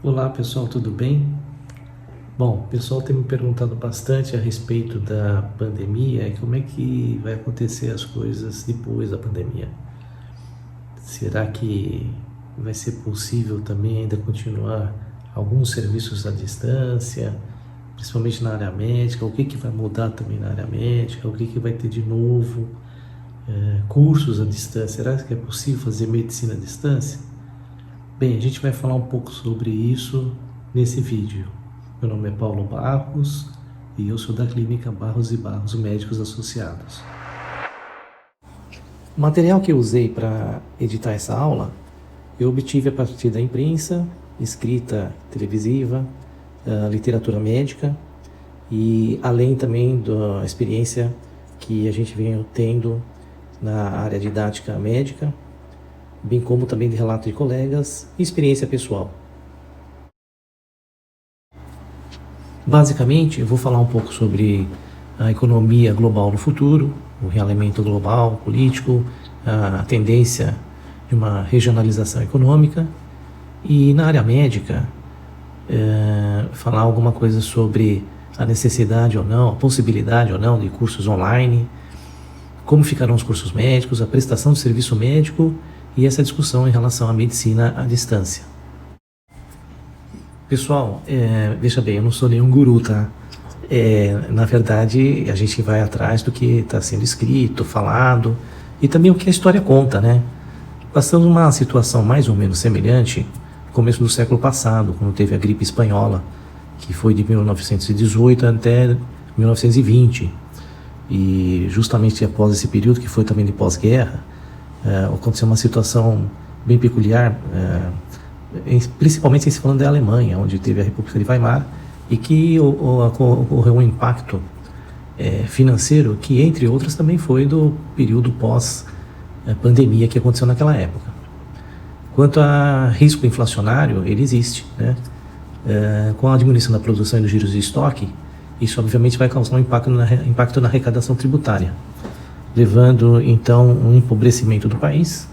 Olá pessoal, tudo bem? Bom, o pessoal tem me perguntado bastante a respeito da pandemia e como é que vai acontecer as coisas depois da pandemia. Será que vai ser possível também ainda continuar alguns serviços à distância, principalmente na área médica? O que vai mudar também na área médica? O que vai ter de novo? Cursos à distância, será que é possível fazer medicina à distância? Bem, a gente vai falar um pouco sobre isso nesse vídeo. Meu nome é Paulo Barros e eu sou da clínica Barros e Barros Médicos Associados. O material que eu usei para editar essa aula, eu obtive a partir da imprensa, escrita televisiva, literatura médica e além também da experiência que a gente vem tendo na área didática médica, bem como também de relato de colegas e experiência pessoal. Basicamente, eu vou falar um pouco sobre a economia global no futuro, o realinhamento global, político, a tendência de uma regionalização econômica e na área médica, falar alguma coisa sobre a necessidade ou não, a possibilidade ou não de cursos online, como ficarão os cursos médicos, a prestação de serviço médico e essa discussão em relação à medicina à distância. Pessoal, veja bem, eu não sou nenhum guru, tá? Na verdade, a gente vai atrás do que está sendo escrito, falado e também o que a história conta, né? Passamos uma situação mais ou menos semelhante no começo do século passado, quando teve a gripe espanhola, que foi de 1918 até 1920. E justamente após esse período, que foi também de pós-guerra, aconteceu uma situação bem peculiar, principalmente se falando da Alemanha, onde teve a República de Weimar, e que ocorreu um impacto financeiro que, entre outros, também foi do período pós-pandemia que aconteceu naquela época. Quanto a risco inflacionário, ele existe, né? Com a diminuição da produção e dos giros de estoque, isso obviamente vai causar um impacto na arrecadação tributária, levando então um empobrecimento do país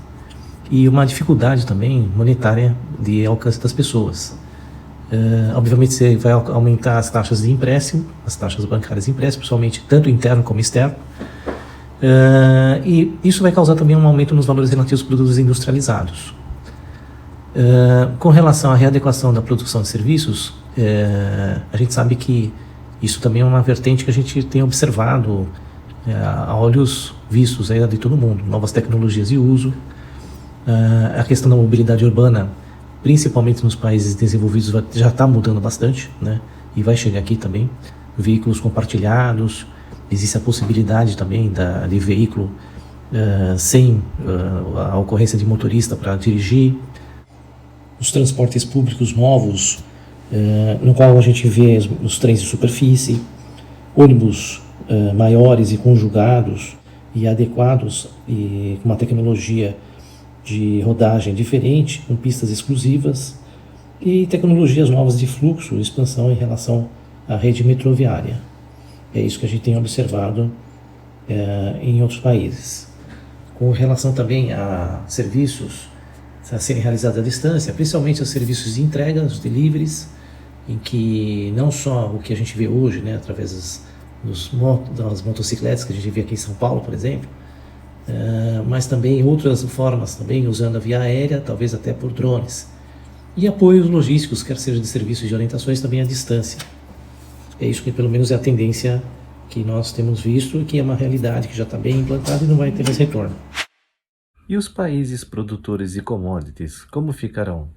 e uma dificuldade também monetária de alcance das pessoas. Obviamente você vai aumentar as taxas de empréstimo, as taxas bancárias de empréstimo, principalmente tanto interno como externo, e isso vai causar também um aumento nos valores relativos aos produtos industrializados. Com relação à readequação da produção de serviços, a gente sabe que isso também é uma vertente que a gente tem observado a olhos vistos aí de todo mundo, novas tecnologias de uso, a questão da mobilidade urbana, principalmente nos países desenvolvidos, já está mudando bastante, né? E vai chegar aqui também, veículos compartilhados, existe a possibilidade também de veículo sem a ocorrência de motorista para dirigir, os transportes públicos novos, no qual a gente vê os trens de superfície, ônibus maiores e conjugados e adequados e com uma tecnologia de rodagem diferente, com pistas exclusivas e tecnologias novas de fluxo e expansão em relação à rede metroviária. É isso que a gente tem observado em outros países. Com relação também a serviços a serem realizados à distância, principalmente os serviços de entrega, os deliveries, em que não só o que a gente vê hoje, né, através das motocicletas que a gente vê aqui em São Paulo, por exemplo, mas também outras formas, também usando a via aérea, talvez até por drones. E apoios logísticos, quer seja de serviços de orientações também à distância. É isso que pelo menos é a tendência que nós temos visto e que é uma realidade que já está bem implantada e não vai ter mais retorno. E os países produtores de commodities, como ficarão?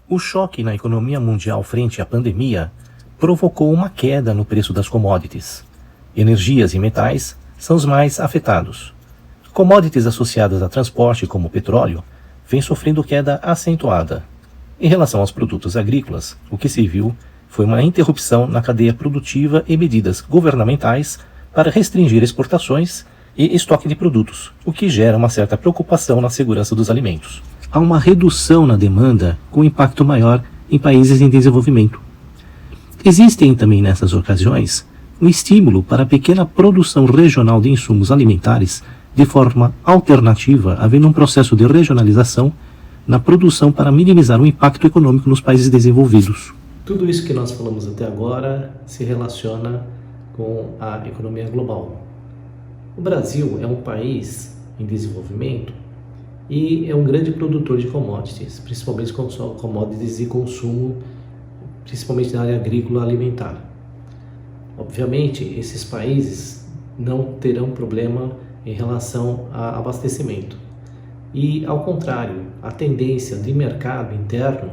O choque na economia mundial frente à pandemia provocou uma queda no preço das commodities. Energias e metais são os mais afetados. Commodities associadas a transporte, como o petróleo, vêm sofrendo queda acentuada. Em relação aos produtos agrícolas, o que se viu foi uma interrupção na cadeia produtiva e medidas governamentais para restringir exportações e estoque de produtos, o que gera uma certa preocupação na segurança dos alimentos. Há uma redução na demanda com impacto maior em países em desenvolvimento. Existem também nessas ocasiões um estímulo para a pequena produção regional de insumos alimentares de forma alternativa, havendo um processo de regionalização na produção para minimizar o impacto econômico nos países desenvolvidos. Tudo isso que nós falamos até agora se relaciona com a economia global. O Brasil é um país em desenvolvimento e é um grande produtor de commodities, principalmente commodities de consumo, principalmente na área agrícola alimentar. Obviamente, esses países não terão problema em relação a abastecimento. E, ao contrário, a tendência de mercado interno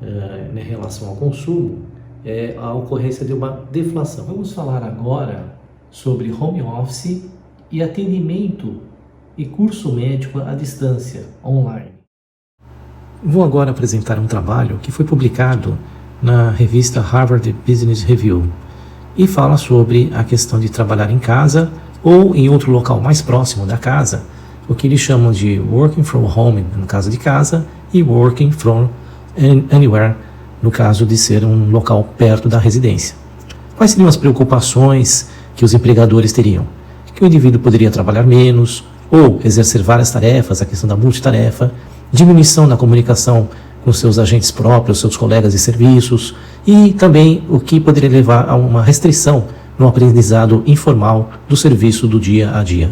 em relação ao consumo é a ocorrência de uma deflação. Vamos falar agora sobre home office e atendimento e curso médico à distância, online. Vou agora apresentar um trabalho que foi publicado na revista Harvard Business Review e fala sobre a questão de trabalhar em casa ou em outro local mais próximo da casa, o que eles chamam de working from home no caso de casa e working from anywhere no caso de ser um local perto da residência. Quais seriam as preocupações que os empregadores teriam? Que o indivíduo poderia trabalhar menos ou exercer várias tarefas, a questão da multitarefa, diminuição na comunicação com seus agentes próprios, seus colegas de serviços e também o que poderia levar a uma restrição no aprendizado informal do serviço do dia a dia.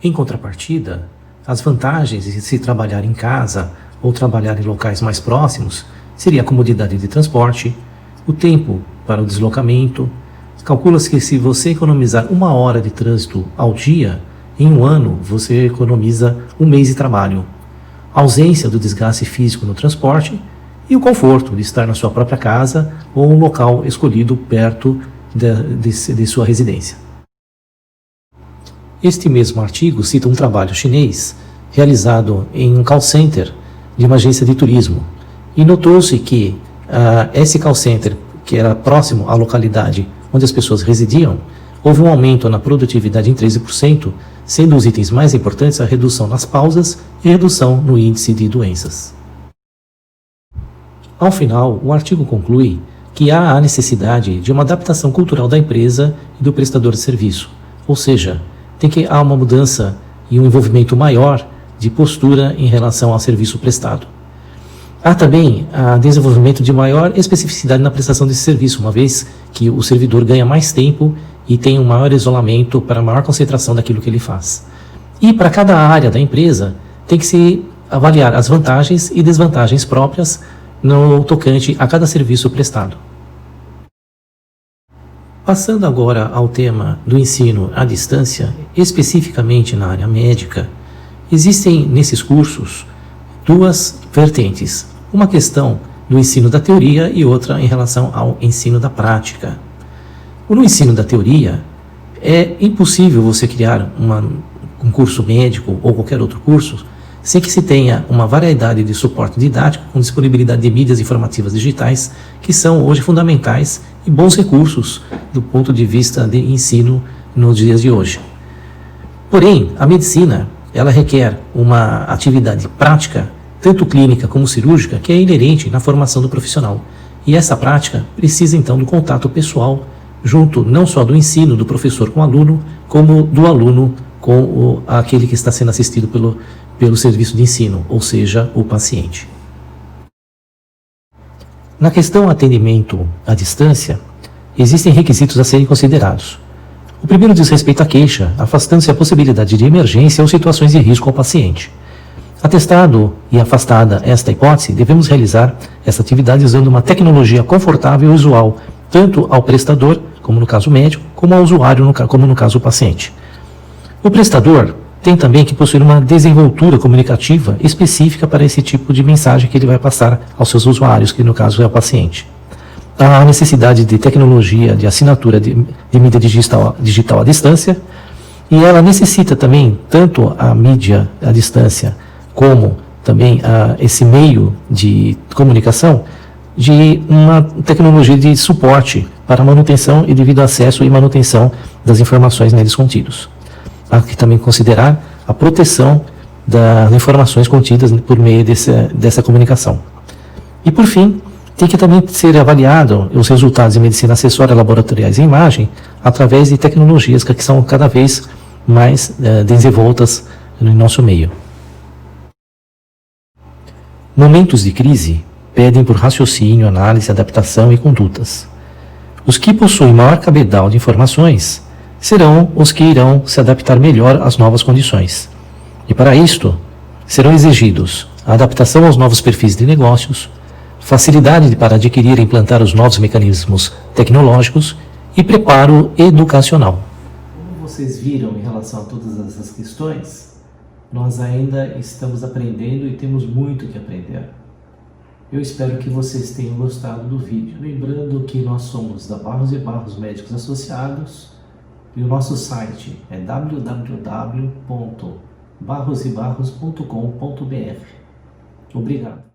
Em contrapartida, as vantagens de se trabalhar em casa ou trabalhar em locais mais próximos seria a comodidade de transporte, o tempo para o deslocamento. Calcula-se que se você economizar 1 hora de trânsito ao dia, em 1 ano você economiza 1 mês de trabalho. A ausência do desgaste físico no transporte e o conforto de estar na sua própria casa ou um local escolhido perto de sua residência. Este mesmo artigo cita um trabalho chinês realizado em um call center de uma agência de turismo e notou-se que esse call center, que era próximo à localidade onde as pessoas residiam, houve um aumento na produtividade em 13%, sendo os itens mais importantes a redução nas pausas e redução no índice de doenças. Ao final, o artigo conclui que há a necessidade de uma adaptação cultural da empresa e do prestador de serviço, ou seja, tem que haver uma mudança e um envolvimento maior de postura em relação ao serviço prestado. Há também o desenvolvimento de maior especificidade na prestação desse serviço, uma vez que o servidor ganha mais tempo e tem um maior isolamento para maior concentração daquilo que ele faz. E para cada área da empresa tem que se avaliar as vantagens e desvantagens próprias no tocante a cada serviço prestado. Passando agora ao tema do ensino à distância, especificamente na área médica, existem nesses cursos 2 vertentes, uma questão do ensino da teoria e outra em relação ao ensino da prática. No ensino da teoria, é impossível você criar um curso médico ou qualquer outro curso sem que se tenha uma variedade de suporte didático com disponibilidade de mídias informativas digitais que são hoje fundamentais e bons recursos do ponto de vista de ensino nos dias de hoje. Porém, a medicina, ela requer uma atividade prática, tanto clínica como cirúrgica, que é inerente na formação do profissional. E essa prática precisa então do contato pessoal, junto não só do ensino do professor com o aluno, como do aluno com aquele que está sendo assistido pelo serviço de ensino, ou seja, o paciente. Na questão atendimento à distância, existem requisitos a serem considerados. O primeiro diz respeito à queixa, afastando-se a possibilidade de emergência ou situações de risco ao paciente. Atestado e afastada esta hipótese, devemos realizar essa atividade usando uma tecnologia confortável e usual, tanto ao prestador, como no caso médico, como ao usuário, como no caso o paciente. O prestador tem também que possuir uma desenvoltura comunicativa específica para esse tipo de mensagem que ele vai passar aos seus usuários, que no caso é o paciente. Há a necessidade de tecnologia de assinatura de mídia digital à distância, e ela necessita também tanto a mídia à distância como também esse meio de comunicação de uma tecnologia de suporte para manutenção e devido acesso e manutenção das informações neles contidos. Há que também considerar a proteção das informações contidas por meio dessa comunicação. E por fim, tem que também ser avaliado os resultados de medicina acessória, laboratoriais e imagem através de tecnologias que são cada vez mais desenvoltas no nosso meio. Momentos de crise pedem por raciocínio, análise, adaptação e condutas. Os que possuem maior cabedal de informações serão os que irão se adaptar melhor às novas condições. E para isto, serão exigidos a adaptação aos novos perfis de negócios, facilidade para adquirir e implantar os novos mecanismos tecnológicos e preparo educacional. Como vocês viram em relação a todas essas questões, nós ainda estamos aprendendo e temos muito que aprender. Eu espero que vocês tenham gostado do vídeo. Lembrando que nós somos da Barros e Barros Médicos Associados e o nosso site é www.barrosebarros.com.br. Obrigado.